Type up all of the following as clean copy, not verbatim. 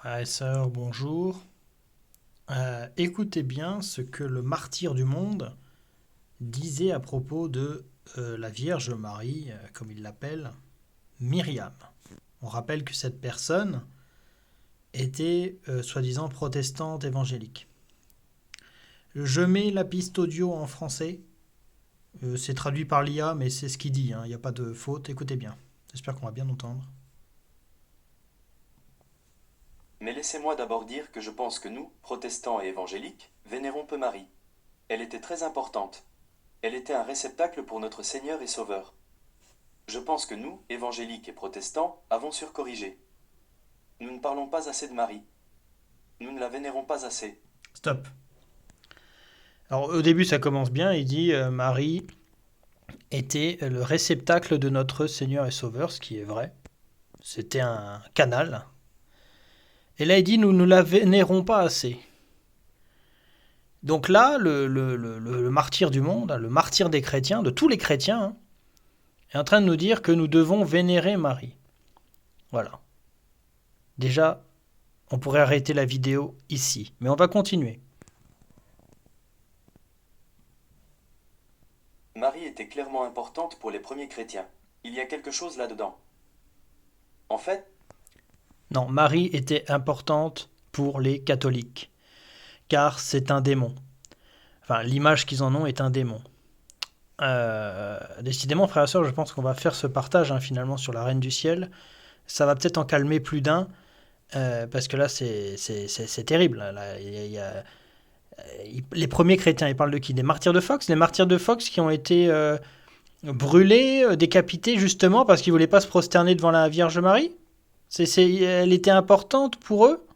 Frères et sœurs, bonjour. Écoutez bien ce que le martyr du monde disait à propos de la Vierge Marie, comme il l'appelle, Myriam. On rappelle que cette personne était soi-disant protestante évangélique. Je mets la piste audio en français. C'est traduit par l'IA, mais c'est ce qu'il dit, hein. Il n'y a pas de faute. Écoutez bien. J'espère qu'on va bien entendre. Mais laissez-moi d'abord dire que je pense que nous, protestants et évangéliques, vénérons peu Marie. Elle était très importante. Elle était un réceptacle pour notre Seigneur et Sauveur. Je pense que nous, évangéliques et protestants, avons surcorrigé. Nous ne parlons pas assez de Marie. Nous ne la vénérons pas assez. Stop. Alors au début ça commence bien, il dit Marie était le réceptacle de notre Seigneur et Sauveur, ce qui est vrai. C'était un canal. Et là, il dit, nous ne la vénérons pas assez. Donc là, le martyr du monde, le martyr des chrétiens, de tous les chrétiens, hein, est en train de nous dire que nous devons vénérer Marie. Voilà. Déjà, on pourrait arrêter la vidéo ici, mais on va continuer. Marie était clairement importante pour les premiers chrétiens. Il y a quelque chose là-dedans. En fait, Non, Marie était importante pour les catholiques, car c'est un démon. Enfin, l'image qu'ils en ont est un démon. Décidément, frères et sœurs, je pense qu'on va faire ce partage hein, finalement sur la Reine du Ciel. Ça va peut-être en calmer plus d'un, parce que là, c'est terrible. Là, les premiers chrétiens, ils parlent de qui? Des martyrs de Fox? Les martyrs de Fox qui ont été brûlés, décapités, justement parce qu'ils ne voulaient pas se prosterner devant la Vierge Marie. Elle était importante pour eux.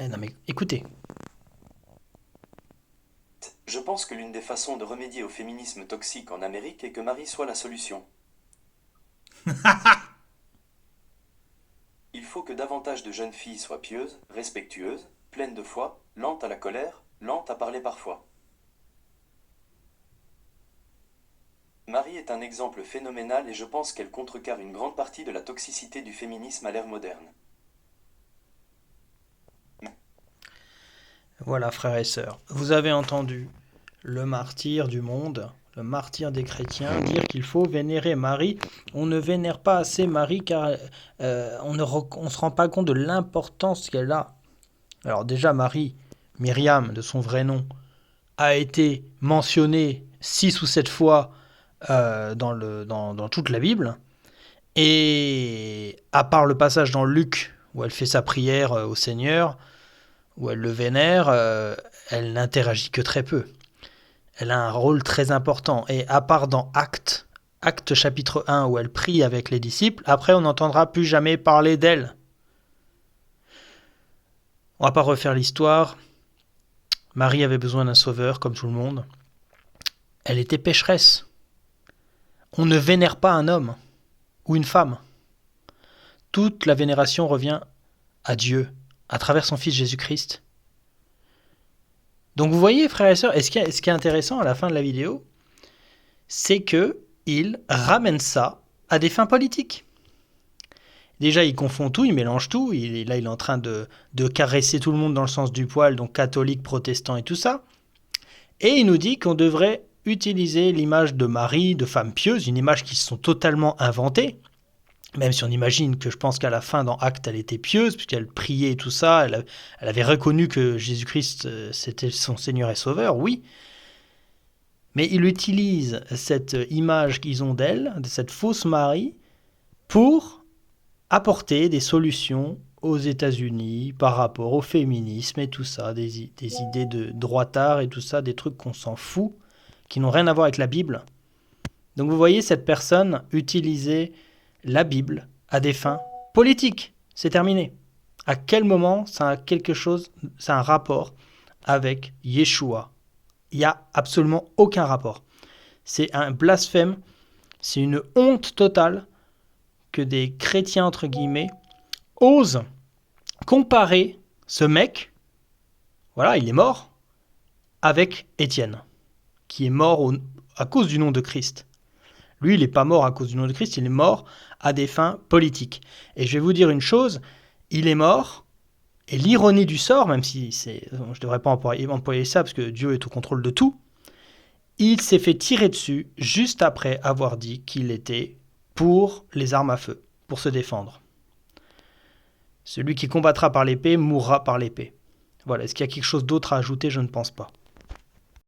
Non mais écoutez. je pense que l'une des façons de remédier au féminisme toxique en Amérique est que Marie soit la solution. Il faut que davantage de jeunes filles soient pieuses, respectueuses, pleines de foi, lentes à la colère, lentes à parler parfois. Marie est un exemple phénoménal et je pense qu'elle contrecarre une grande partie de la toxicité du féminisme à l'ère moderne. Voilà, frères et sœurs. Vous avez entendu le martyr du monde, le martyr des chrétiens, dire qu'il faut vénérer Marie. On ne vénère pas assez Marie car on ne se rend pas compte de l'importance qu'elle a. Alors déjà, Marie, Myriam, de son vrai nom, a été mentionnée 6 ou 7 fois dans toute la Bible. Et à part le passage dans Luc, où elle fait sa prière au Seigneur, où elle le vénère, elle n'interagit que très peu. Elle a un rôle très important. Et à part dans Actes chapitre 1, où elle prie avec les disciples, après on n'entendra plus jamais parler d'elle. On va pas refaire l'histoire. Marie avait besoin d'un sauveur, comme tout le monde. Elle était pécheresse. On ne vénère pas un homme ou une femme. Toute la vénération revient à Dieu, à travers son Fils Jésus-Christ. Donc vous voyez, frères et sœurs, ce qui est intéressant à la fin de la vidéo, c'est que il ramène ça à des fins politiques. Déjà, il confond tout, il mélange tout. Il est en train de caresser tout le monde dans le sens du poil, donc catholique, protestant et tout ça. Et il nous dit qu'on devrait utiliser l'image de Marie, de femme pieuse, une image qui se sont totalement inventées. Même si on imagine que je pense qu'à la fin, dans Actes, elle était pieuse, puisqu'elle priait et tout ça, elle avait reconnu que Jésus-Christ, c'était son Seigneur et Sauveur, oui. Mais il utilise cette image qu'ils ont d'elle, de cette fausse Marie, pour apporter des solutions aux États-Unis par rapport au féminisme et tout ça, des idées de droitard et tout ça, des trucs qu'on s'en fout, qui n'ont rien à voir avec la Bible. Donc vous voyez cette personne utiliser la Bible à des fins politiques. C'est terminé. À quel moment ça a quelque chose, ça a un rapport avec Yeshua? Il n'y a absolument aucun rapport. C'est un blasphème, c'est une honte totale que des chrétiens, entre guillemets, osent comparer ce mec, voilà, il est mort, avec Étienne, qui est mort à cause du nom de Christ. Lui, il n'est pas mort à cause du nom de Christ, il est mort à des fins politiques. Et je vais vous dire une chose, il est mort, et l'ironie du sort, même si je ne devrais pas employer ça parce que Dieu est au contrôle de tout, il s'est fait tirer dessus juste après avoir dit qu'il était pour les armes à feu, pour se défendre. Celui qui combattra par l'épée mourra par l'épée. Voilà, est-ce qu'il y a quelque chose d'autre à ajouter? Je ne pense pas.